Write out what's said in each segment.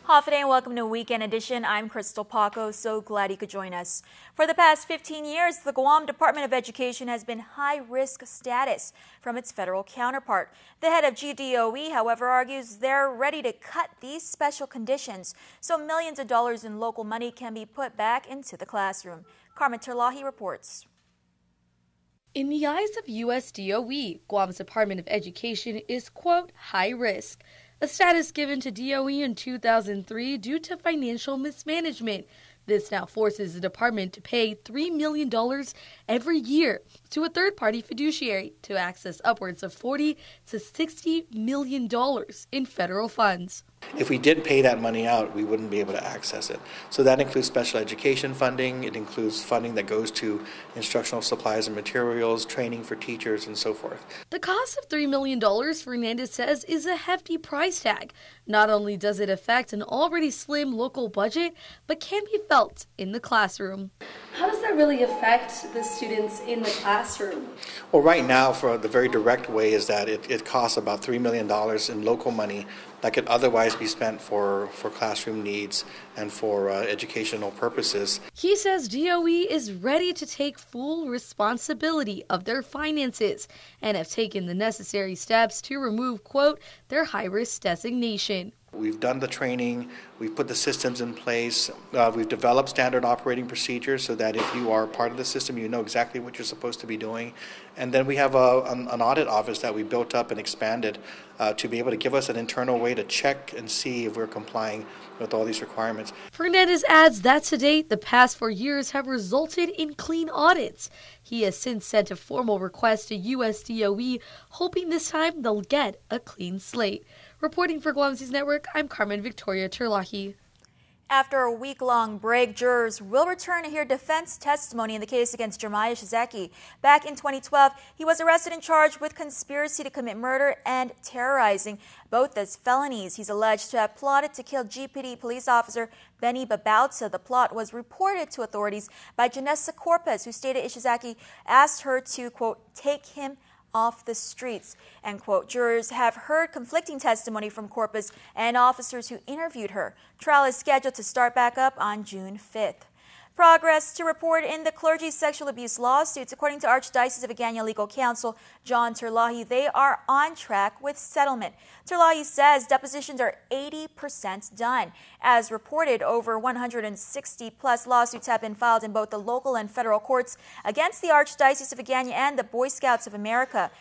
Hafa and welcome to Weekend Edition. I'm Crystal Paco, so glad you could join us. For the past 15 years, the Guam Department of Education has been high-risk status from its federal counterpart. The head of GDOE, however, argues they're ready to cut these special conditions so millions of dollars in local money can be put back into the classroom. Carmen Terlahi reports. In the eyes of U.S. DOE, Guam's Department of Education is, quote, high risk, a status given to DOE in 2003 due to financial mismanagement. This now forces the department to pay $3 million every year to a third-party fiduciary to access upwards of $40 to $60 million in federal funds. If we didn't pay that money out, we wouldn't be able to access it. So that includes special education funding, it includes funding that goes to instructional supplies and materials, training for teachers, and so forth. The cost of $3 million, Fernandez says, is a hefty price tag. Not only does it affect an already slim local budget, but can be felt in the classroom. How does that really affect the students in the classroom? Well, right now, for the very direct way is that it costs about $3 million in local money that could otherwise be spent for classroom needs and for educational purposes. He says DOE is ready to take full responsibility of their finances and have taken the necessary steps to remove, quote, their high-risk designation. We've done the training, we've put the systems in place, we've developed standard operating procedures so that if you are part of the system, you know exactly what you're supposed to be doing. And then we have an audit office that we built up and expanded to be able to give us an internal way to check and see if we're complying with all these requirements. Fernandez adds that to date, the past 4 years have resulted in clean audits. He has since sent a formal request to U.S. DOE, hoping this time they'll get a clean slate. Reporting for Guam's News Network, I'm Carmen Victoria Terlahi. After a week-long break, jurors will return to hear defense testimony in the case against Jeremiah Ishizaki. Back in 2012, he was arrested and charged with conspiracy to commit murder and terrorizing, both as felonies. He's alleged to have plotted to kill GPD police officer Benny Babautza. The plot was reported to authorities by Janessa Corpez, who stated Ishizaki asked her to, quote, take him off the streets, end quote. Jurors have heard conflicting testimony from Corpus and officers who interviewed her. Trial is scheduled to start back up on June 5th. Progress to report in the clergy sexual abuse lawsuits. According to Archdiocese of Agana Legal Counsel John Terlahi, they are on track with settlement. Terlahi says depositions are 80% done. As reported, over 160-plus lawsuits have been filed in both the local and federal courts against the Archdiocese of Agana and the Boy Scouts of America.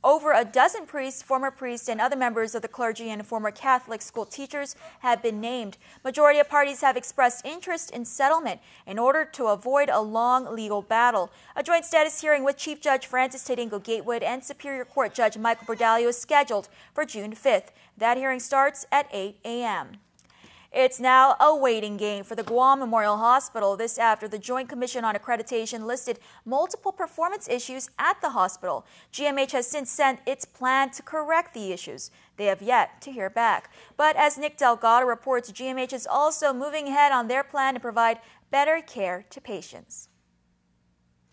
Over a dozen priests, former priests, and other members of the clergy and former Catholic school teachers have been named. Majority of parties have expressed interest in settlement in order to avoid a long legal battle. A joint status hearing with Chief Judge Francis Tadingo Gatewood and Superior Court Judge Michael Bordalio is scheduled for June 5th. That hearing starts at 8 a.m. It's now a waiting game for the Guam Memorial Hospital. This after the Joint Commission on Accreditation listed multiple performance issues at the hospital. GMH has since sent its plan to correct the issues. They have yet to hear back. But as Nick Delgado reports, GMH is also moving ahead on their plan to provide better care to patients.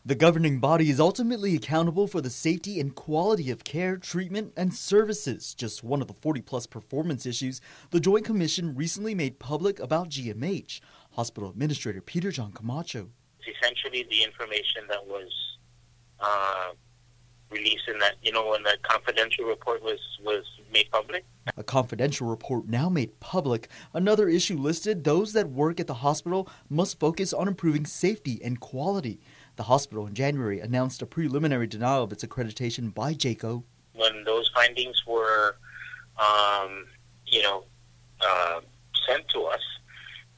The governing body is ultimately accountable for the safety and quality of care, treatment, and services. Just one of the 40-plus performance issues the Joint Commission recently made public about GMH. Hospital Administrator Peter John Camacho. It's essentially the information that was released in that, when the confidential report was made public. A confidential report now made public. Another issue listed, those that work at the hospital must focus on improving safety and quality. The hospital in January announced a preliminary denial of its accreditation by JCAHO. When those findings were, sent to us,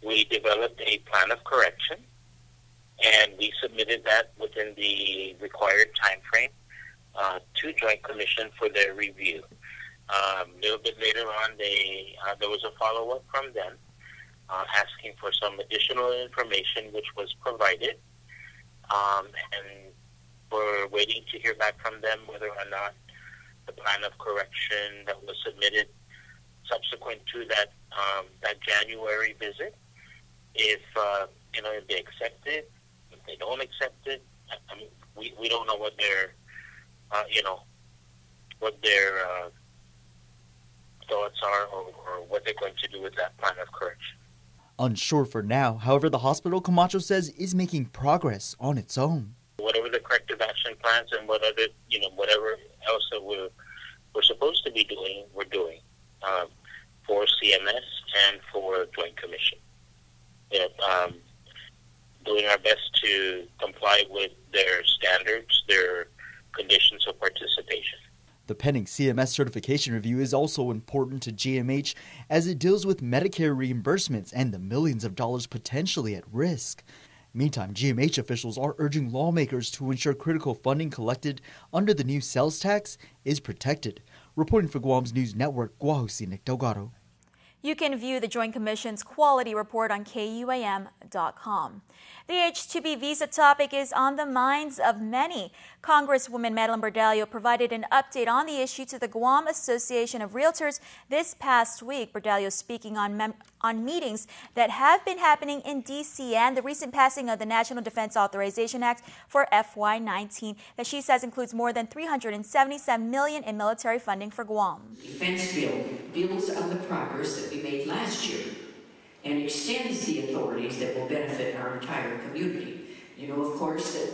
we developed a plan of correction, and we submitted that within the required time frame to Joint Commission for their review. A little bit later on, there was a follow-up from them asking for some additional information, which was provided. And we're waiting to hear back from them whether or not the plan of correction that was submitted subsequent to that January visit, if they accept it, if they don't accept it. I mean, we don't know what their thoughts are or what they're going to do with that plan of correction. Unsure for now, however, the hospital, Camacho says, is making progress on its own. Whatever the corrective action plans and whatever else that we're supposed to be doing, we're doing for CMS and for Joint Commission. Doing our best to comply with their standards, their conditions of participation. The pending CMS certification review is also important to GMH as it deals with Medicare reimbursements and the millions of dollars potentially at risk. Meantime, GMH officials are urging lawmakers to ensure critical funding collected under the new sales tax is protected. Reporting for Guam's News Network, Guahusinik Delgado. You can view the Joint Commission's quality report on KUAM.com. The H2B Visa topic is on the minds of many. Congresswoman Madeline Bordallo provided an update on the issue to the Guam Association of Realtors this past week. Bordallo speaking on meetings that have been happening in D.C. and the recent passing of the National Defense Authorization Act for FY19 that she says includes more than $377 million in military funding for Guam. Defense bill builds on the progress that we made last year and extends the authorities that will benefit our entire community. You know, of course, that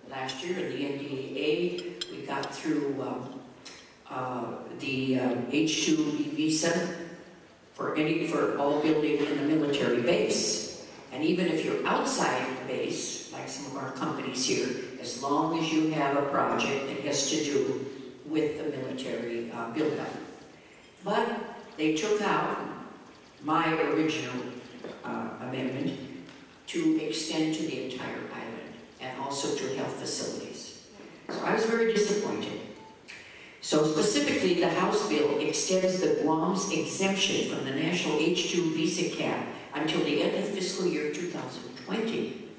last year in the NDAA, we got through the H2B Visa for all building in a military base. And even if you're outside the base, like some of our companies here, as long as you have a project that has to do with the military buildup. But they took out my original amendment to extend to the entire island and also to health facilities. So I was very disappointed. So specifically, the House bill extends the Guam's exemption from the national H2 visa cap until the end of fiscal year 2020.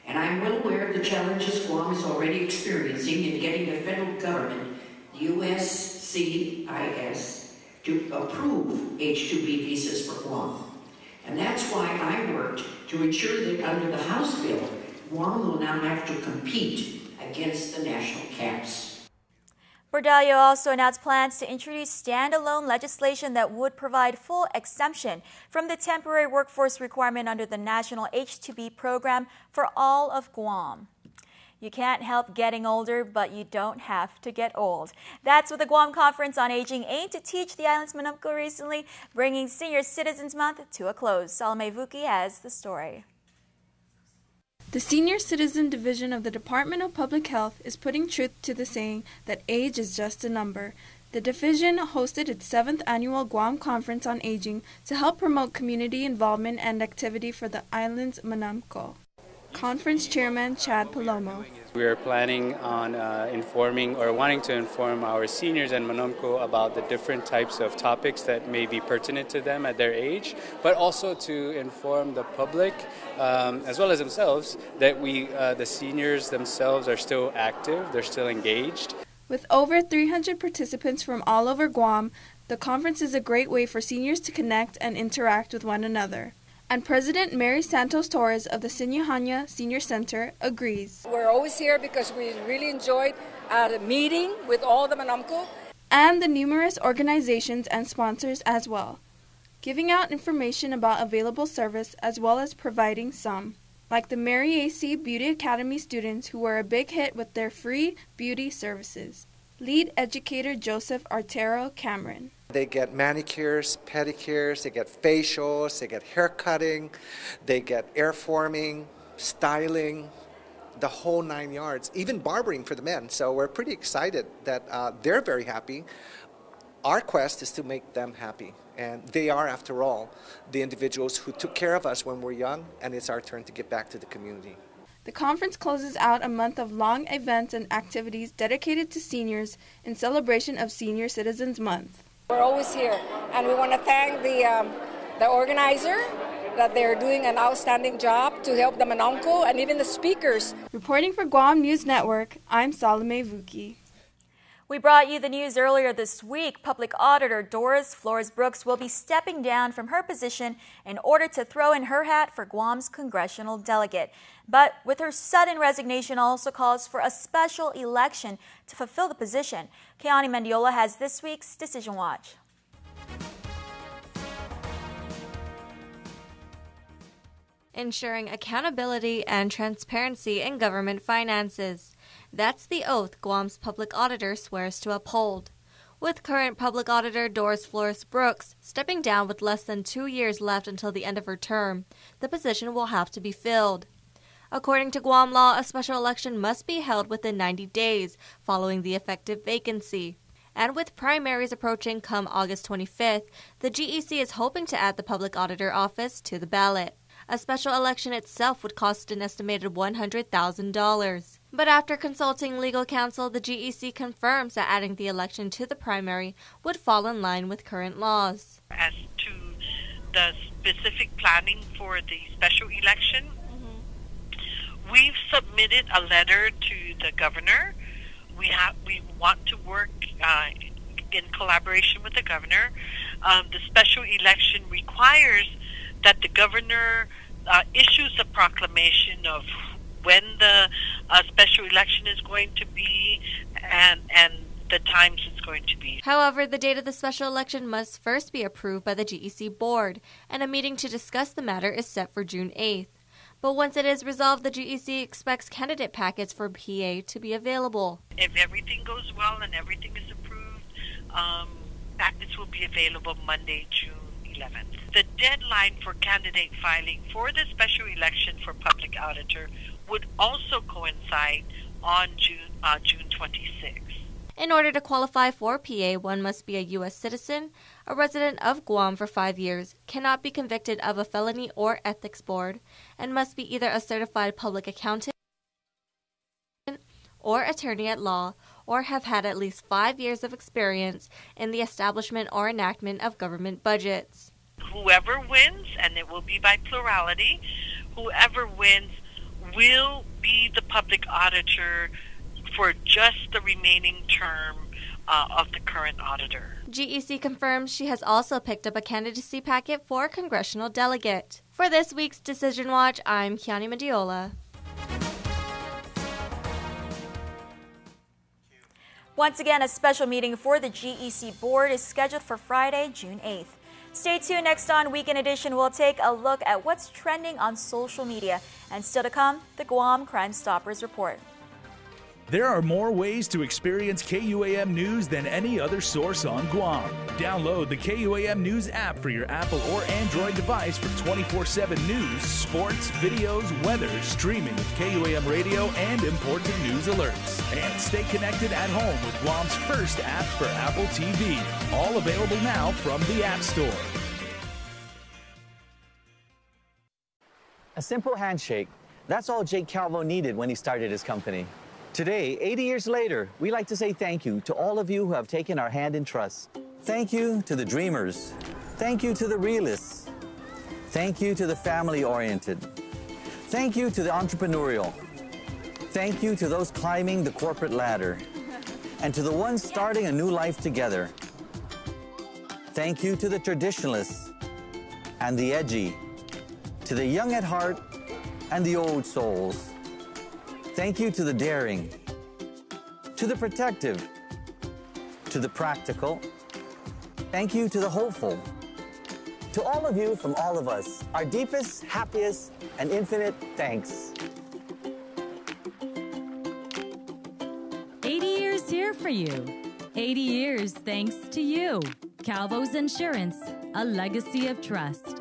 And I'm well aware of the challenges Guam is already experiencing in getting the federal government, USCIS, to approve H2B visas for Guam. And that's why I worked to ensure that under the House bill, Guam will now have to compete against the national caps. Bordallo also announced plans to introduce standalone legislation that would provide full exemption from the temporary workforce requirement under the national H2B program for all of Guam. You can't help getting older, but you don't have to get old. That's what the Guam Conference on Aging aimed to teach the island's Manumco recently, bringing Senior Citizens Month to a close. Salome Vuki has the story. The Senior Citizen Division of the Department of Public Health is putting truth to the saying that age is just a number. The division hosted its 7th annual Guam Conference on Aging to help promote community involvement and activity for the island's Manumco. Conference Chairman Chad Palomo. We are planning on wanting to inform our seniors and Manumco about the different types of topics that may be pertinent to them at their age, but also to inform the public as well as themselves that the seniors themselves are still active, they're still engaged. With over 300 participants from all over Guam, the conference is a great way for seniors to connect and interact with one another. And President Mary Santos Torres of the Sinyahanya Senior Center agrees. We're always here because we really enjoyed the meeting with all the Manumco. And the numerous organizations and sponsors as well, giving out information about available service as well as providing some, like the Mary A.C. Beauty Academy students who were a big hit with their free beauty services. Lead educator Joseph Artero Cameron. They get manicures, pedicures, they get facials, they get hair cutting, they get air forming, styling, the whole 9 yards, even barbering for the men. So we're pretty excited that they're very happy. Our quest is to make them happy. And they are, after all, the individuals who took care of us when we were young, and it's our turn to give back to the community. The conference closes out a month of long events and activities dedicated to seniors in celebration of Senior Citizens Month. We're always here, and we want to thank the organizer that they're doing an outstanding job to help the Manumco and even the speakers. Reporting for Guam News Network, I'm Salome Vuki. We brought you the news earlier this week. Public Auditor Doris Flores-Brooks will be stepping down from her position in order to throw in her hat for Guam's congressional delegate. But with her sudden resignation also calls for a special election to fulfill the position. Keani Mendiola has this week's Decision Watch. ensuring accountability and transparency in government finances. That's the oath Guam's public auditor swears to uphold. With current public auditor Doris Flores Brooks stepping down with less than 2 years left until the end of her term, the position will have to be filled. According to Guam law, a special election must be held within 90 days following the effective vacancy. And with primaries approaching come August 25th, the GEC is hoping to add the public auditor office to the ballot. A special election itself would cost an estimated $100,000. But after consulting legal counsel, the GEC confirms that adding the election to the primary would fall in line with current laws. As to the specific planning for the special election, we've submitted a letter to the governor. We want to work in collaboration with the governor. The special election requires that the governor issues a proclamation of when the special election is going to be and the times it's going to be. However, the date of the special election must first be approved by the GEC board, and a meeting to discuss the matter is set for June 8th. But once it is resolved, the GEC expects candidate packets for PA to be available. If everything goes well and everything is approved, packets will be available Monday, June 11th. The deadline for candidate filing for the special election for public auditor would also coincide on June 26th. In order to qualify for PA, one must be a U.S. citizen, a resident of Guam for 5 years, cannot be convicted of a felony or ethics board, and must be either a certified public accountant or attorney at law, or have had at least 5 years of experience in the establishment or enactment of government budgets. Whoever wins, and it will be by plurality, whoever wins will be the public auditor for just the remaining term of the current auditor. GEC confirms she has also picked up a candidacy packet for a congressional delegate. For this week's Decision Watch, I'm Kiani Mediola. Once again, a special meeting for the GEC board is scheduled for Friday, June 8th. Stay tuned. Next on Weekend Edition, we'll take a look at what's trending on social media. And still to come, the Guam Crime Stoppers report. There are more ways to experience KUAM News than any other source on Guam. Download the KUAM News app for your Apple or Android device for 24/7 news, sports, videos, weather, streaming with KUAM radio, and important news alerts. And stay connected at home with Guam's first app for Apple TV. All available now from the App Store. A simple handshake. That's all Jake Calvo needed when he started his company. Today, 80 years later, we like to say thank you to all of you who have taken our hand in trust. Thank you to the dreamers. Thank you to the realists. Thank you to the family-oriented. Thank you to the entrepreneurial. Thank you to those climbing the corporate ladder. And to the ones starting a new life together. Thank you to the traditionalists and the edgy. To the young at heart and the old souls. Thank you to the daring, to the protective, to the practical. Thank you to the hopeful. To all of you from all of us, our deepest, happiest, and infinite thanks. 80 years here for you. 80 years thanks to you. Calvo's Insurance, a legacy of trust.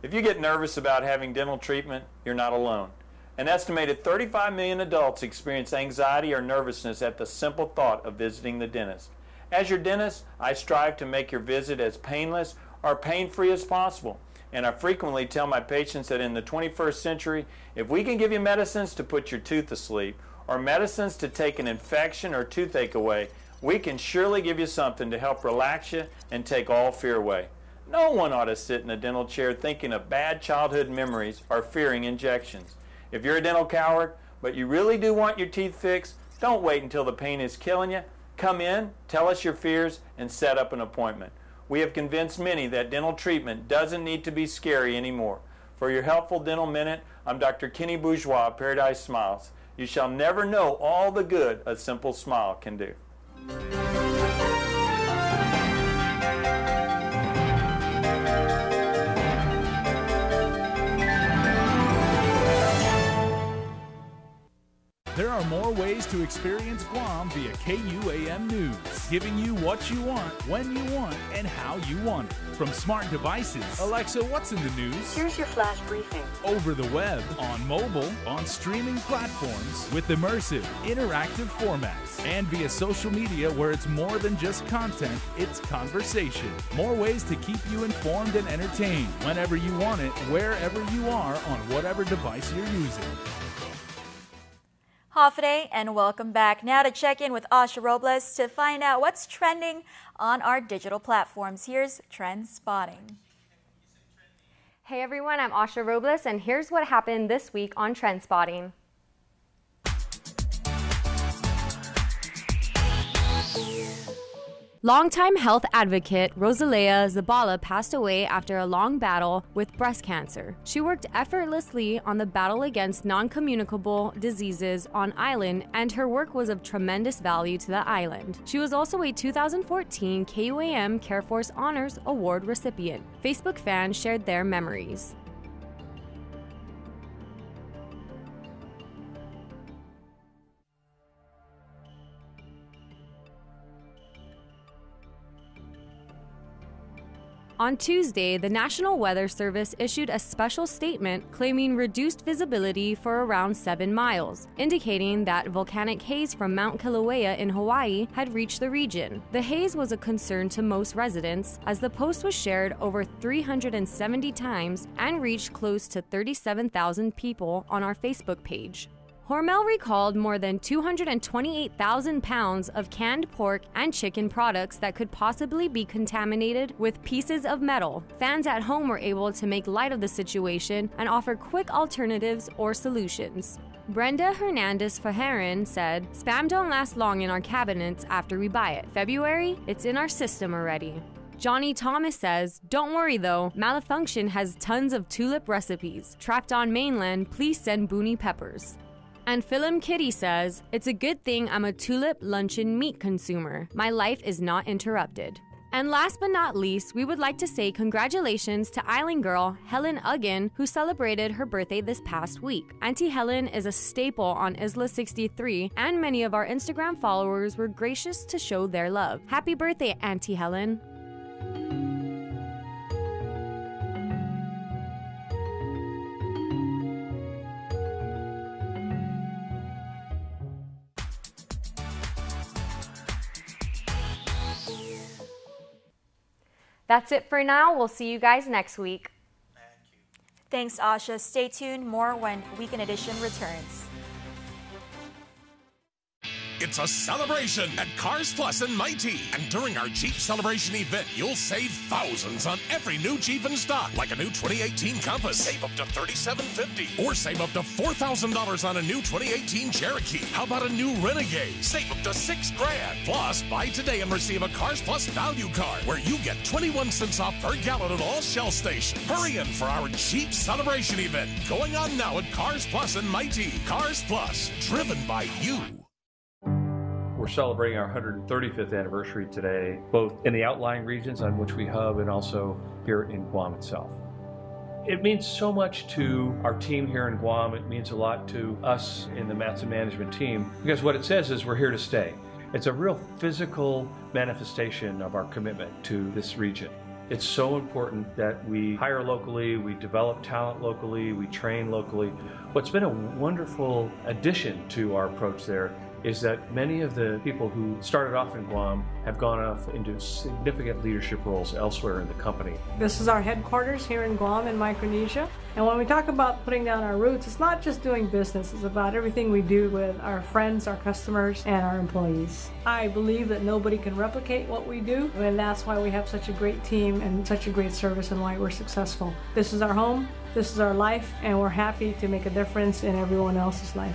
If you get nervous about having dental treatment, you're not alone. An estimated 35 million adults experience anxiety or nervousness at the simple thought of visiting the dentist. As your dentist, I strive to make your visit as painless or pain-free as possible. And I frequently tell my patients that in the 21st century, if we can give you medicines to put your tooth to sleep or medicines to take an infection or toothache away, we can surely give you something to help relax you and take all fear away. No one ought to sit in a dental chair thinking of bad childhood memories or fearing injections. If you're a dental coward, but you really do want your teeth fixed, don't wait until the pain is killing you. Come in, tell us your fears, and set up an appointment. we have convinced many that dental treatment doesn't need to be scary anymore. For your helpful dental minute, I'm Dr. Kenny Bourgeois of Paradise Smiles. You shall never know all the good a simple smile can do. There are more ways to experience Guam via KUAM News, giving you what you want, when you want, and how you want it. From smart devices, Alexa, what's in the news? Here's your flash briefing. Over the web, on mobile, on streaming platforms, with immersive, interactive formats, and via social media where it's more than just content, it's conversation. More ways to keep you informed and entertained whenever you want it, wherever you are, on whatever device you're using. Hafide, and welcome back. Now to check in with Asha Robles to find out what's trending on our digital platforms. Here's Trend Spotting. Hey everyone, I'm Asha Robles, and here's what happened this week on Trend Spotting. Longtime health advocate Rosalea Zabala passed away after a long battle with breast cancer. She worked effortlessly on the battle against non-communicable diseases on island, and her work was of tremendous value to the island. She was also a 2014 KUAM Care Force Honors Award recipient. Facebook fans shared their memories. On Tuesday, the National Weather Service issued a special statement claiming reduced visibility for around 7 miles, indicating that volcanic haze from Mount Kilauea in Hawaii had reached the region. The haze was a concern to most residents, as the post was shared over 370 times and reached close to 37,000 people on our Facebook page. Hormel recalled more than 228,000 pounds of canned pork and chicken products that could possibly be contaminated with pieces of metal. Fans at home were able to make light of the situation and offer quick alternatives or solutions. Brenda Hernandez Fajarin said, "Spam don't last long in our cabinets after we buy it. February, it's in our system already." Johnny Thomas says, "Don't worry though, Malfunction has tons of tulip recipes. Trapped on mainland, please send Booney peppers." And Film Kitty says, "It's a good thing I'm a tulip luncheon meat consumer. My life is not interrupted." And last but not least, we would like to say congratulations to island girl Helen Uggan, who celebrated her birthday this past week. Auntie Helen is a staple on Isla 63, and many of our Instagram followers were gracious to show their love. Happy birthday, Auntie Helen. That's it for now. We'll see you guys next week. Thanks, Asha. Stay tuned. More when Weekend Edition returns. It's a celebration at Cars Plus and Mighty. And during our Jeep Celebration event, you'll save thousands on every new Jeep in stock, like a new 2018 Compass. Save up to $3,750. Or save up to $4,000 on a new 2018 Cherokee. How about a new Renegade? Save up to $6,000. Plus, buy today and receive a Cars Plus value card, where you get 21 cents off per gallon at all Shell stations. Hurry in for our Jeep Celebration event, going on now at Cars Plus and Mighty. Cars Plus, driven by you. We're celebrating our 135th anniversary today, both in the outlying regions on which we hub and also here in Guam itself. It means so much to our team here in Guam. It means a lot to us in the Matteson management team, because what it says is we're here to stay. It's a real physical manifestation of our commitment to this region. It's so important that we hire locally, we develop talent locally, we train locally. What's been a wonderful addition to our approach there is that many of the people who started off in Guam have gone off into significant leadership roles elsewhere in the company. This is our headquarters here in Guam in Micronesia. And when we talk about putting down our roots, it's not just doing business, it's about everything we do with our friends, our customers, and our employees. I believe that nobody can replicate what we do, and that's why we have such a great team and such a great service and why we're successful. This is our home, this is our life, and we're happy to make a difference in everyone else's life.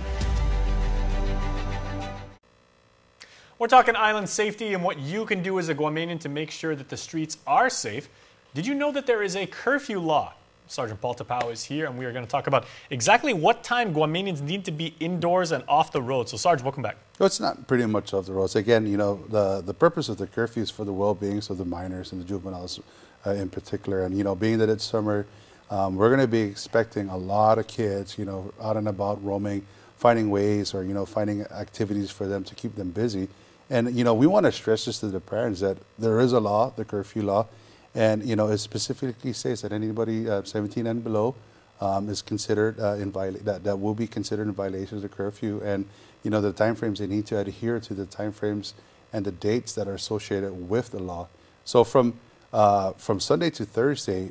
We're talking island safety and what you can do as a Guamanian to make sure that the streets are safe. Did you know that there is a curfew law? Sergeant Paul Tapao is here, and we are going to talk about exactly what time Guamanians need to be indoors and off the road. So, Sarge, welcome back. No, it's not pretty much off the roads. Again, you know, the purpose of the curfew is for the well-being of the minors and the juveniles in particular. And, you know, being that it's summer, we're going to be expecting a lot of kids, you know, out and about roaming, finding ways or, you know, finding activities for them to keep them busy. And, you know, we want to stress this to the parents that there is a law, the curfew law, and, you know, it specifically says that anybody 17 and below is considered that will be considered in violation of the curfew. And, you know, the timeframes, they need to adhere to the timeframes and the dates that are associated with the law. So from Sunday to Thursday,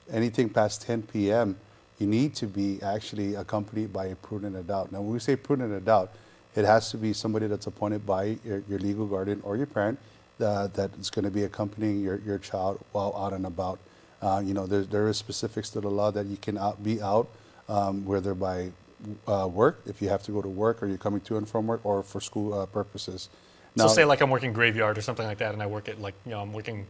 anything past 10 p.m., you need to be actually accompanied by a prudent adult. Now, when we say prudent adult, it has to be somebody that's appointed by your legal guardian or your parent that is going to be accompanying your child while out and about. You know, there is specifics to the law that you can be out, whether by work, if you have to go to work, or you're coming to and from work, or for school purposes. Now, so say like I'm working graveyard or something like that, and I work at like, you know, I'm working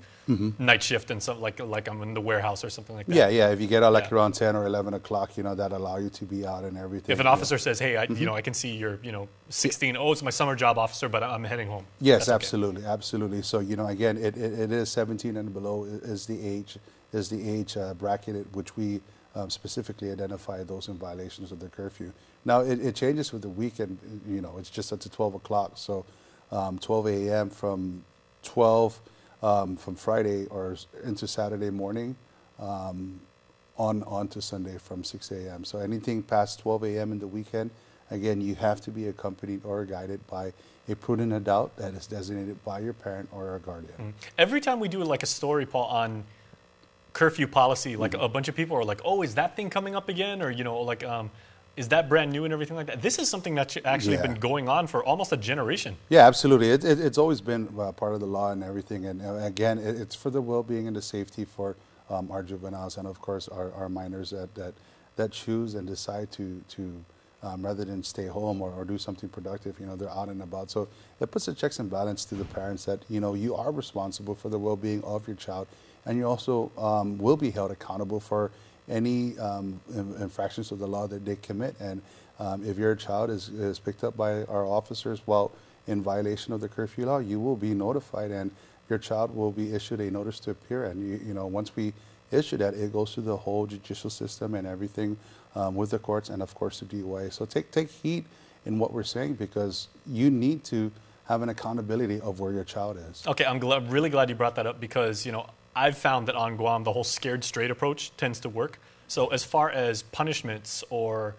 night shift and something like I'm in the warehouse or something like that. Yeah. If you get out like around 10 or 11 o'clock, you know, that allow you to be out and everything. If an officer says, hey, you know, I can see you're, you know, 16. Oh, it's my summer job, officer, but I'm heading home. Yes, absolutely, absolutely. So, you know, again, it is 17 and below is the age bracket at which we specifically identify those in violations of the curfew. Now, it changes with the weekend. You know, it's just up to 12 o'clock. So 12 a.m. from 12 from Friday or into Saturday morning on to Sunday from 6 a.m. So anything past 12 a.m. in the weekend, again, you have to be accompanied or guided by a prudent adult that is designated by your parent or a guardian. Every time we do like a story, Paul, on curfew policy, like a bunch of people are like, oh, is that thing coming up again? Or, you know, like, is that brand new and everything like that? This is something that's actually been going on for almost a generation. Yeah, absolutely. It's always been part of the law and everything. And again, it's for the well-being and the safety for our juveniles and, of course, our minors that choose and decide to rather than stay home or do something productive, you know, they're out and about. So it puts a checks and balance to the parents that, you know, you are responsible for the well-being of your child, and you also will be held accountable for any infractions of the law that they commit. And if your child is picked up by our officers while in violation of the curfew law, you will be notified, and your child will be issued a notice to appear. And you know, once we issue that, it goes through the whole judicial system and everything with the courts and, of course, the DOA. So take heed in what we're saying, because you need to have an accountability of where your child is. Okay, I'm really glad you brought that up, because, you know, I've found that on Guam, the whole scared straight approach tends to work. So as far as punishments or,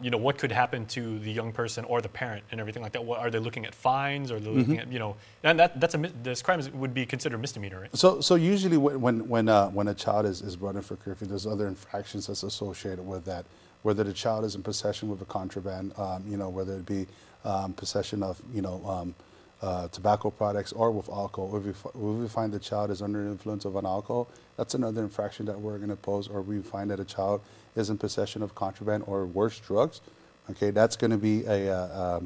you know, what could happen to the young person or the parent and everything like that, what, are they looking at fines, or are they looking at, you know, and this crime would be considered misdemeanor, right? So usually when a child is brought in for curfew, there's other infractions that's associated with that, whether the child is in possession with a contraband, you know, whether it be possession of, you know, tobacco products or with alcohol. If we find the child is under the influence of an alcohol, that's another infraction that we're going to pose. Or we find that a child is in possession of contraband or worse, drugs, okay, that's going to be a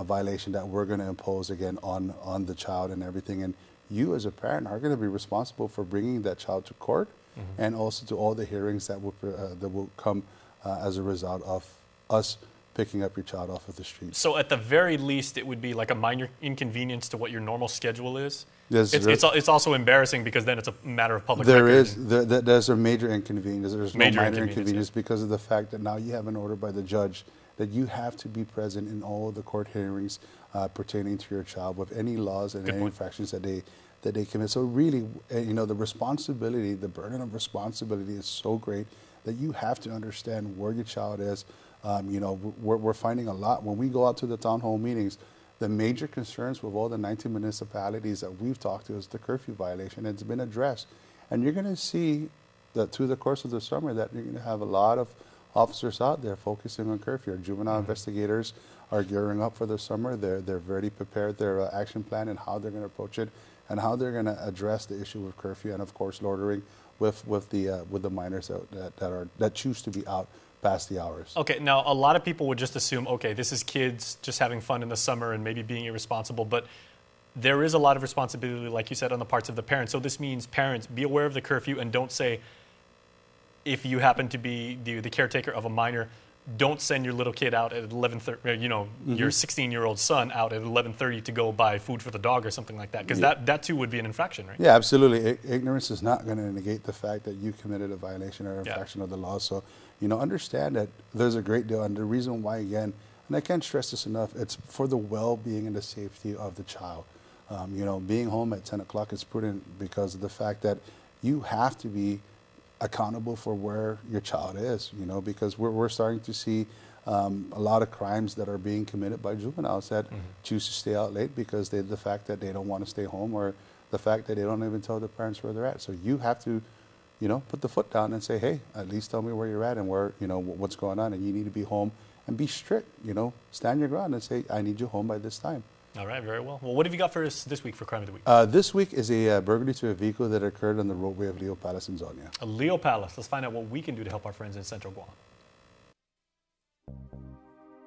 violation that we're going to impose again on the child and everything. And you as a parent are going to be responsible for bringing that child to court and also to all the hearings that will come as a result of us picking up your child off of the street. So at the very least, it would be like a minor inconvenience to what your normal schedule is. It's also embarrassing, because then it's a matter of public record. There's a major inconvenience. There's no minor inconvenience yeah. because of the fact that now you have an order by the judge that you have to be present in all of the court hearings pertaining to your child with any laws and any infractions that they commit. So really, you know, the responsibility, the burden of responsibility is so great that you have to understand where your child is. You know, we're finding a lot when we go out to the town hall meetings. The major concerns with all the 19 municipalities that we've talked to is the curfew violation. It's been addressed, and you're going to see that through the course of the summer that you're going to have a lot of officers out there focusing on curfew. Our juvenile investigators are gearing up for the summer. They've already prepared their action plan and how they're going to approach it and how they're going to address the issue with curfew, and of course loitering with the minors that choose to be out past the hours. Okay, now a lot of people would just assume, okay, this is kids just having fun in the summer and maybe being irresponsible, but there is a lot of responsibility, like you said, on the parts of the parents. So this means parents, be aware of the curfew and don't say, if you happen to be the caretaker of a minor, don't send your little kid out at 11:30, your 16-year-old son out at 11:30 to go buy food for the dog or something like that, because that too would be an infraction, right? Yeah, absolutely. Ignorance is not going to negate the fact that you committed a violation or infraction of the law. So, understand that there's a great deal, and the reason why, again, and I can't stress this enough, it's for the well-being and the safety of the child. Being home at 10 o'clock is prudent because of the fact that you have to be accountable for where your child is, because we're starting to see a lot of crimes that are being committed by juveniles that choose to stay out late because the fact that they don't want to stay home, or the fact that they don't even tell their parents where they're at. So you have to, put the foot down and say, hey, at least tell me where you're at and where, what's going on, and you need to be home and be strict, stand your ground and say, I need you home by this time. All right, very well. Well, what have you got for us this week for Crime of the Week? This week is a burglary to a vehicle that occurred on the roadway of Leo Palace in Zonia. Leo Palace. Let's find out what we can do to help our friends in Central Guam.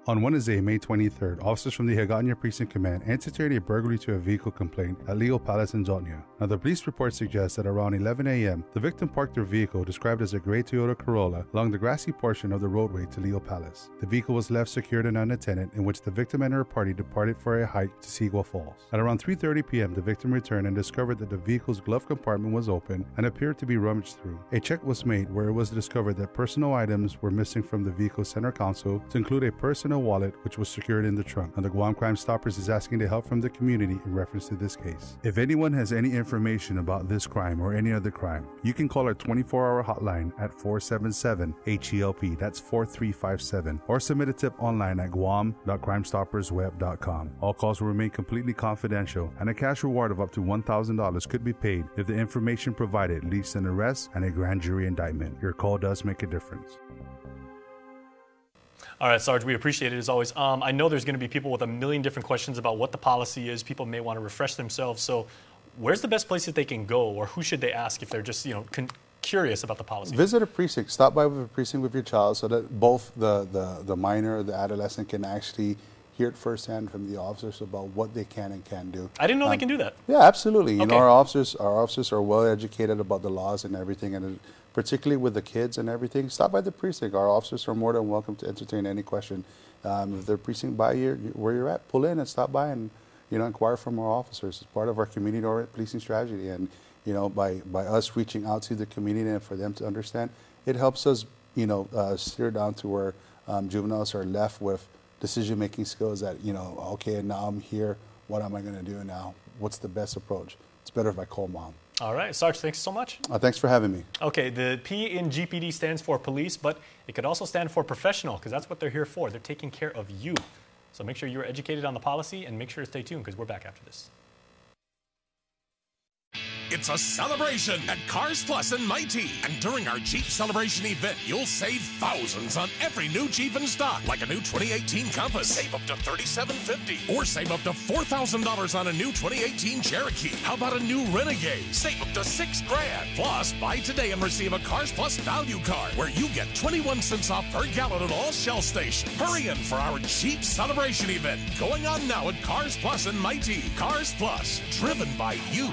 On Wednesday, May 23rd, officers from the Hagåtña Precinct Command entered a burglary to a vehicle complaint at Leo Palace in Zonia. Now, the police report suggests that around 11 a.m., the victim parked their vehicle, described as a gray Toyota Corolla, along the grassy portion of the roadway to Leo Palace. The vehicle was left secured and unattended, in which the victim and her party departed for a hike to Sigua Falls. At around 3:30 p.m., the victim returned and discovered that the vehicle's glove compartment was open and appeared to be rummaged through. A check was made where it was discovered that personal items were missing from the vehicle's center console, to include a personal wallet, which was secured in the trunk. And the Guam Crime Stoppers is asking the help from the community in reference to this case. If anyone has any information about this crime or any other crime, you can call our 24-hour hotline at 477-HELP, that's 4357, or submit a tip online at guam.crimestoppersweb.com. All calls will remain completely confidential, and a cash reward of up to $1,000 could be paid if the information provided leads to an arrest and a grand jury indictment. Your call does make a difference. All right, Sarge, we appreciate it as always. I know there's going to be people with a million different questions about what the policy is. People may want to refresh themselves. So where's the best place that they can go, or who should they ask if they're just, curious about the policy? Visit a precinct. Stop by with a precinct with your child so that both the minor or the adolescent can actually hear it firsthand from the officers about what they can and can't do. I didn't know they can do that. Yeah, absolutely. Okay. Our officers are well educated about the laws and everything, and particularly with the kids and everything. Stop by the precinct. Our officers are more than welcome to entertain any question. If the precinct by where you're at, pull in and stop by and inquire from our officers. It's part of our community-oriented policing strategy, and by us reaching out to the community and for them to understand, it helps us steer down to where juveniles are left with decision-making skills that okay, now I'm here. What am I going to do now? What's the best approach? It's better if I call mom. All right, Sarge, thanks so much. Thanks for having me. Okay, the P in GPD stands for police, but it could also stand for professional, because that's what they're here for. They're taking care of you. So make sure you're educated on the policy, and make sure to stay tuned, because we're back after this. It's a celebration at Cars Plus in Mighty. And during our Jeep Celebration event, you'll save thousands on every new Jeep in stock. Like a new 2018 Compass, save up to $3,750. Or save up to $4,000 on a new 2018 Cherokee. How about a new Renegade? Save up to $6,000. Plus, buy today and receive a Cars Plus value card, where you get 21 cents off per gallon at all Shell stations. Hurry in for our Jeep Celebration event, going on now at Cars Plus in Mighty. Cars Plus, driven by you.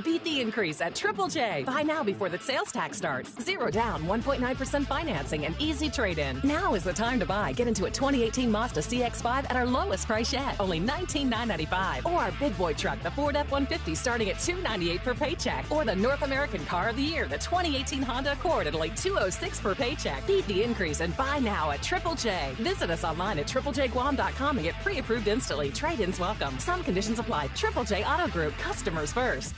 Beat the increase at Triple J. Buy now before the sales tax starts. 0 down, 1.9% financing, and easy trade-in. Now is the time to buy. Get into a 2018 Mazda CX-5 at our lowest price yet, only $19,995. Or our big boy truck, the Ford F-150, starting at $298 per paycheck. Or the North American Car of the Year, the 2018 Honda Accord at only $206 per paycheck. Beat the increase and buy now at Triple J. Visit us online at triplejguam.com and get pre-approved instantly. Trade-ins welcome. Some conditions apply. Triple J Auto Group. Customers first.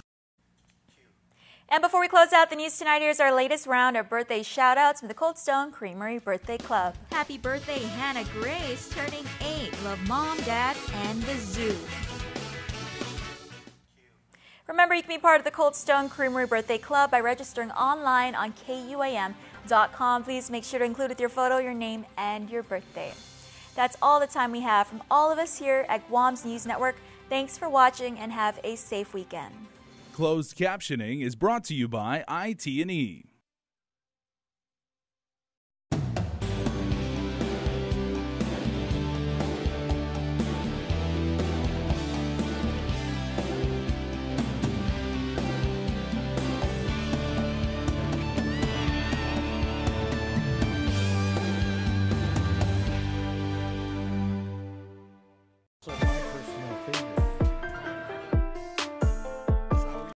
And before we close out the news tonight, here's our latest round of birthday shout-outs from the Cold Stone Creamery Birthday Club. Happy birthday, Hannah Grace, turning 8. Love Mom, Dad, and the zoo. Remember, you can be part of the Cold Stone Creamery Birthday Club by registering online on KUAM.com. Please make sure to include with your photo your name and your birthday. That's all the time we have from all of us here at Guam's News Network. Thanks for watching and have a safe weekend. Closed captioning is brought to you by IT&E.